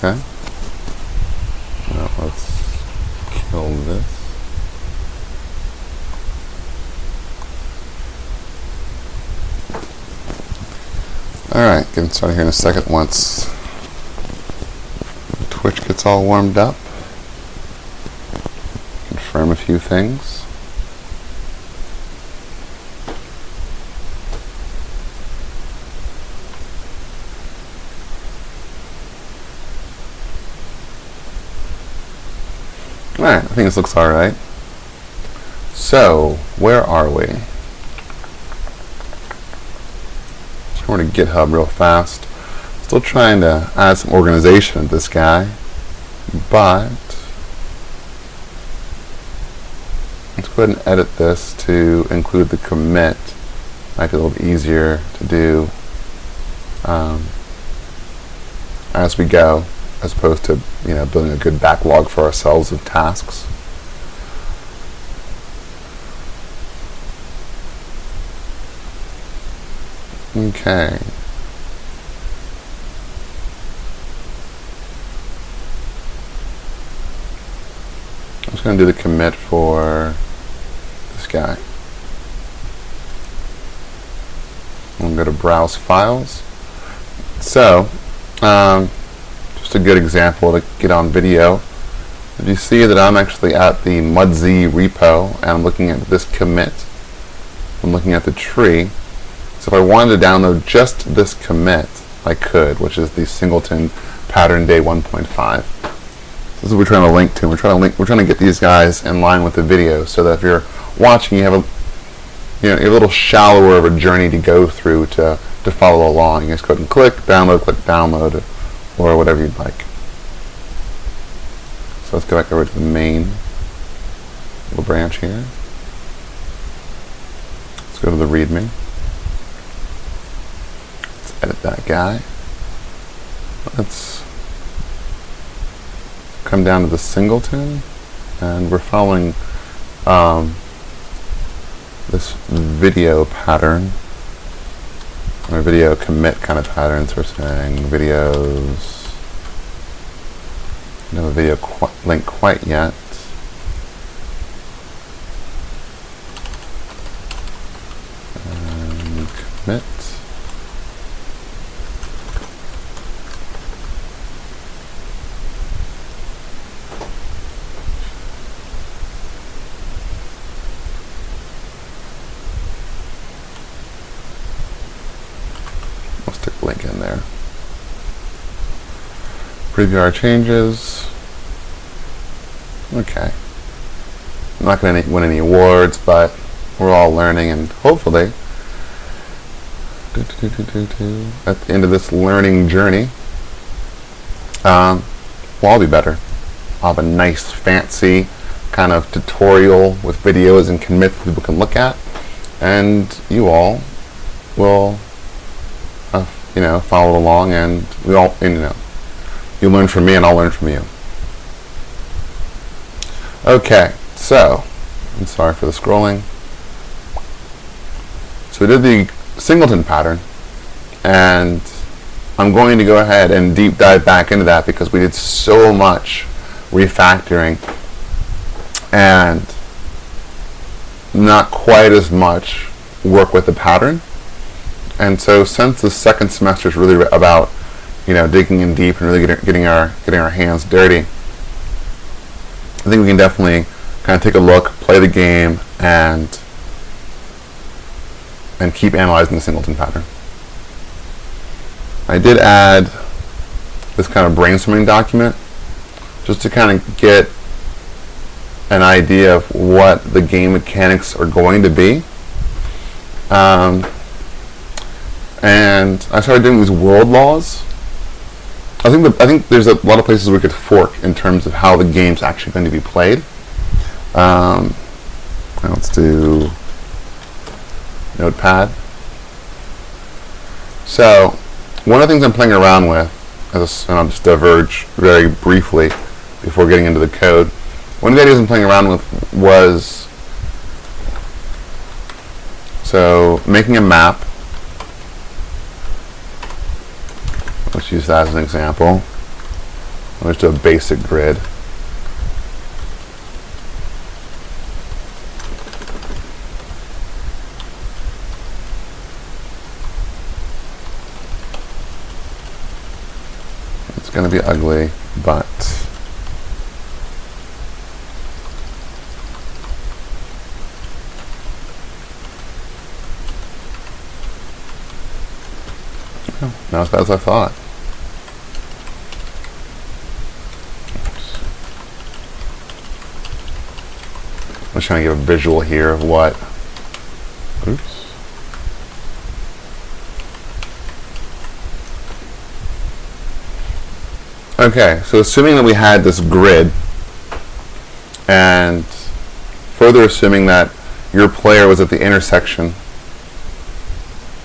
Okay. Now let's kill this. Alright, getting started here in a second once Twitch gets all warmed up. Confirm a few things. Alright, I think this looks alright. So, where are we? Just going to GitHub real fast. Still trying to add some organization to this guy, but let's go ahead and edit this to include the commit. Might be a little bit easier to do as we go, as opposed to building a good backlog for ourselves of tasks. Okay. I'm just going to do the commit for this guy. I'm going to go to Browse Files. So, just a good example to get on video. If you see that I'm actually at the mudz repo and I'm looking at this commit, I'm looking at the tree. So if I wanted to download just this commit, I could, which is the Singleton pattern day 1.5. This is what we're trying to link to. We're trying to get these guys in line with the video, so that if you're watching, you have a little shallower of a journey to go through to follow along. You just go ahead and click download, or whatever you'd like. So let's go back over to the main little branch here. Let's go to the README. Let's edit that guy. Let's come down to the Singleton, and we're following this video pattern, or video commit kind of pattern. So we're saying videos, don't have a video link quite yet. And commit. I'll stick a link in there. Preview our changes. Okay. I'm not going to win any awards, but we're all learning, and hopefully at the end of this learning journey, we'll all be better. I'll have a nice fancy kind of tutorial with videos and commits that people can look at, and you all will follow along, and we all, you learn from me and I'll learn from you. Okay, so I'm sorry for the scrolling. So we did the Singleton pattern, and I'm going to go ahead and deep dive back into that because we did so much refactoring and not quite as much work with the pattern. And so since the second semester is really about digging in deep and really getting our hands dirty, I think we can definitely kind of take a look, play the game, and keep analyzing the Singleton pattern. I did add this kind of brainstorming document just to kind of get an idea of what the game mechanics are going to be. And I started doing these world laws. I think there's a lot of places we could fork in terms of how the game's actually going to be played. Let's do Notepad. So one of the things I'm playing around with, and I'll just diverge very briefly before getting into the code. One of the ideas I'm playing around with was making a map. Let's use that as an example. Let's do a basic grid. It's going to be ugly, but not as bad as I thought. I'm just trying to give a visual here of what. Oops. Okay, so assuming that we had this grid, and further assuming that your player was at the intersection.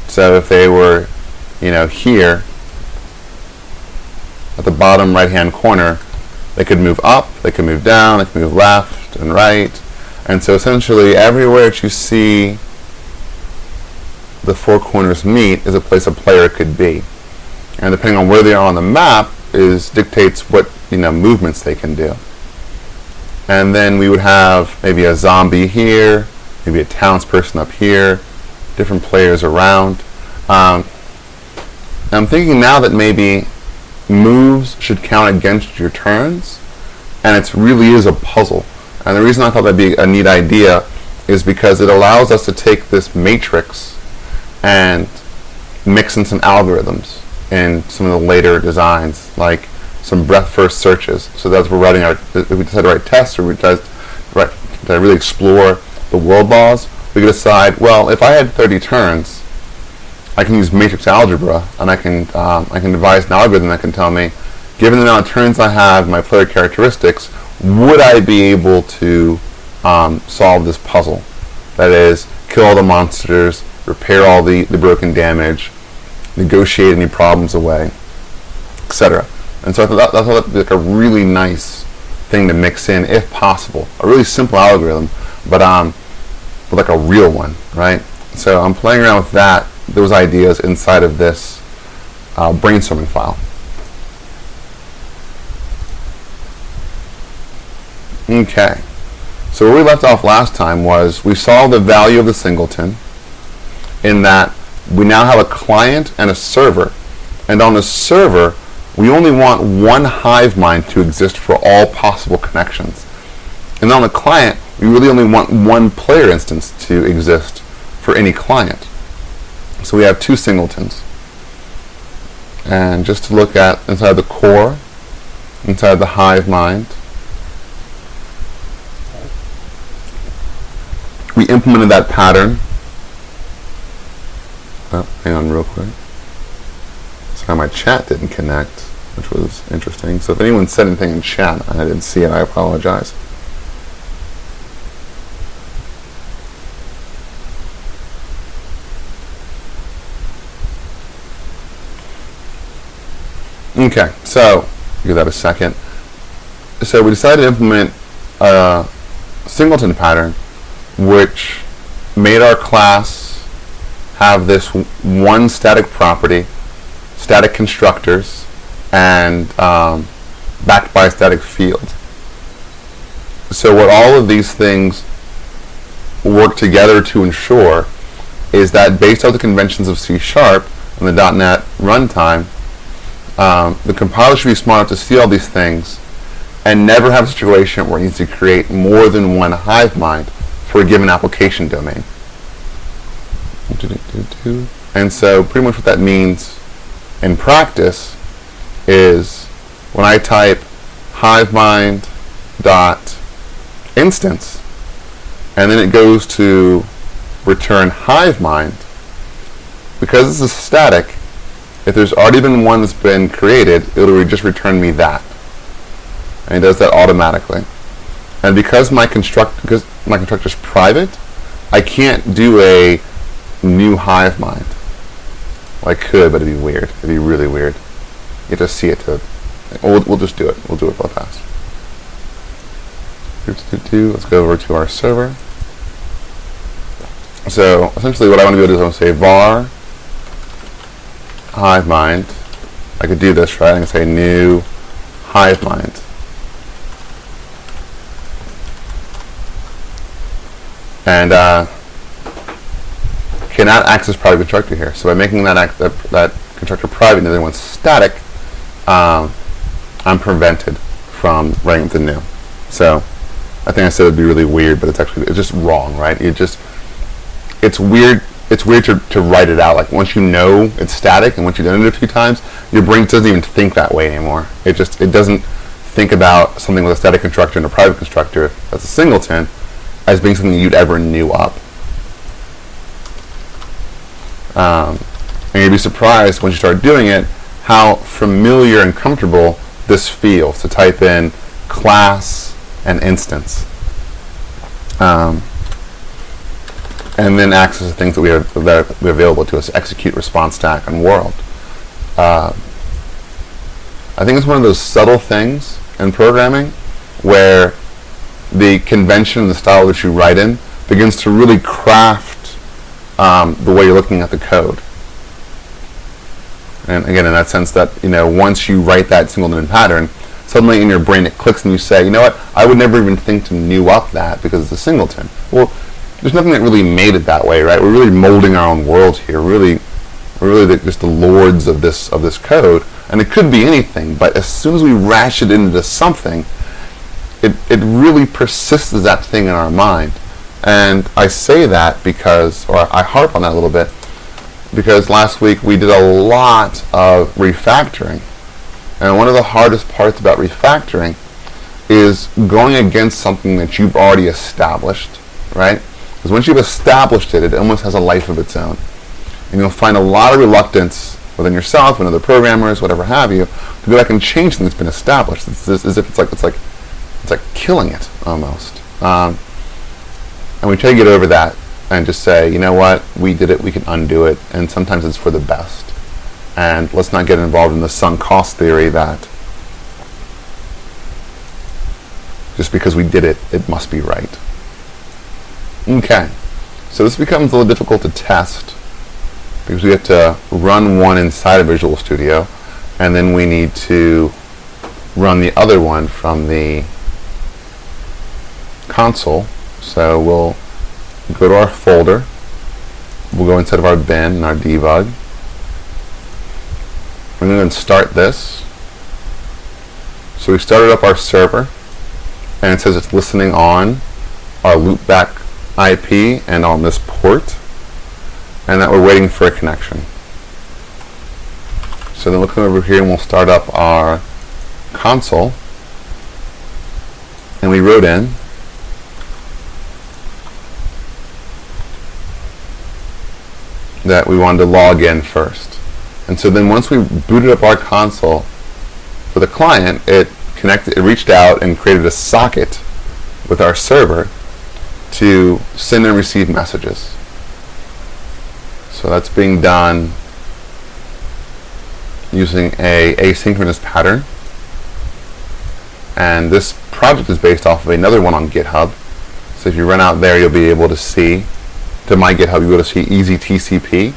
So if they were, here at the bottom right-hand corner, they could move up, they could move down, they could move left and right. And so essentially everywhere that you see the four corners meet is a place a player could be. And depending on where they are on the map dictates what movements they can do. And then we would have maybe a zombie here, maybe a townsperson up here, different players around. I'm thinking now that maybe moves should count against your turns, and it really is a puzzle. And the reason I thought that'd be a neat idea is because it allows us to take this matrix and mix in some algorithms in some of the later designs, like some breadth first searches. So that's we're writing if we decide to write tests, or we decide to really explore the world laws, we can decide, well, if I had 30 turns, I can use matrix algebra, and I can devise an algorithm that can tell me, given the amount of turns I have, my player characteristics, would I be able to solve this puzzle? That is, kill all the monsters, repair all the broken damage, negotiate any problems away, etc. And so I thought that would be like a really nice thing to mix in, if possible. A really simple algorithm, but like a real one, right? So I'm playing around with those ideas inside of this brainstorming file. Okay, so where we left off last time was we saw the value of the singleton in that we now have a client and a server, and on the server we only want one hive mind to exist for all possible connections, and on the client we really only want one player instance to exist for any client. So we have two singletons, and just to look at inside the core, inside the hive mind, we implemented that pattern. Oh, hang on real quick. So my chat didn't connect, which was interesting. So if anyone said anything in chat and I didn't see it, I apologize. Okay, so give that a second. So we decided to implement a singleton pattern which made our class have this one static property, static constructors, and backed by a static field. So what all of these things work together to ensure is that based on the conventions of C# and the .NET runtime, the compiler should be smart enough to see all these things and never have a situation where it needs to create more than one hive mind for a given application domain. And so pretty much what that means in practice is when I type hivemind dot instance and then it goes to return hivemind, because this is static, if there's already been one that's been created, it'll just return me that. And it does that automatically. And because my constructor is private, I can't do a new hive mind. Well, I could, but it'd be weird. It'd be really weird. You have to see it to. We'll just do it. We'll do it real fast. Let's go over to our server. So essentially, what I want to do is I'm going to say var hive mind. I could do this, right? I can say new hive mind. And cannot access private constructor here. So by making that constructor private and the other one's static, I'm prevented from writing the new. So I think I said it'd be really weird, but it's just wrong, right? It's weird. It's weird to write it out. Like once you know it's static and once you've done it a few times, your brain doesn't even think that way anymore. It doesn't think about something with a static constructor and a private constructor that's a singleton as being something you'd ever new up. And you'd be surprised once you start doing it how familiar and comfortable this feels to type in class and instance. And then access the things that we have available to us, execute, response stack, and world. I think it's one of those subtle things in programming where the convention and the style that you write in begins to really craft the way you're looking at the code. And again, in that sense that, once you write that singleton pattern, suddenly in your brain it clicks and you say, you know what, I would never even think to new up that because it's a singleton. Well, there's nothing that really made it that way, right? We're really molding our own world here. We're really just the lords of this code, and it could be anything. But as soon as we rash it into something, it really persists as that thing in our mind. And I say that because, or I harp on that a little bit, because last week we did a lot of refactoring, and one of the hardest parts about refactoring is going against something that you've already established, right? Because once you've established it, it almost has a life of its own. And you'll find a lot of reluctance within yourself and other programmers, whatever have you, to go back and change something that's been established. It's as if it's like killing it almost. And we try to get over that and just say, you know what, we did it, we can undo it, and sometimes it's for the best. And let's not get involved in the sunk cost theory that just because we did it, it must be right. Okay, so this becomes a little difficult to test because we have to run one inside of Visual Studio and then we need to run the other one from the console. So we'll go to our folder, we'll go inside of our bin and our debug. We're going to start this. So we started up our server and it says it's listening on our loopback IP and on this port, and that we're waiting for a connection. So then we'll come over here and we'll start up our console, and we wrote in that we wanted to log in first. And so then once we booted up our console for the client, it reached out and created a socket with our server to send and receive messages. So that's being done using a asynchronous pattern. And this project is based off of another one on GitHub. So if you run out there, you'll be able to see, to my GitHub, you'll be able to see easy TCP.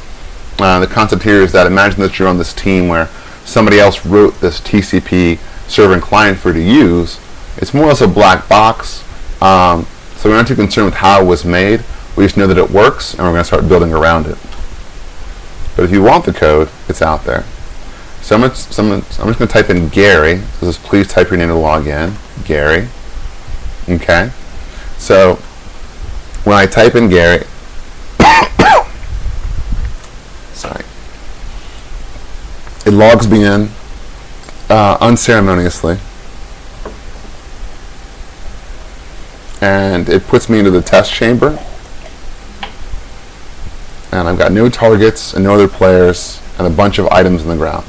The concept here is that imagine that you're on this team where somebody else wrote this TCP server and client for you to use. It's more or less a black box. So we're not too concerned with how it was made. We just know that it works, and we're going to start building around it. But if you want the code, it's out there. So I'm just going to type in Gary. So this is please type your name to log in. Gary. Okay. So when I type in Gary, sorry, it logs me in unceremoniously. And it puts me into the test chamber, and I've got no targets and no other players and a bunch of items in the ground.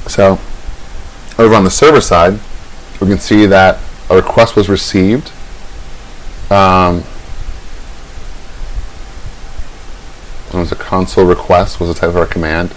So over on the server side, we can see that a request was received. It was a console request was the type of our command.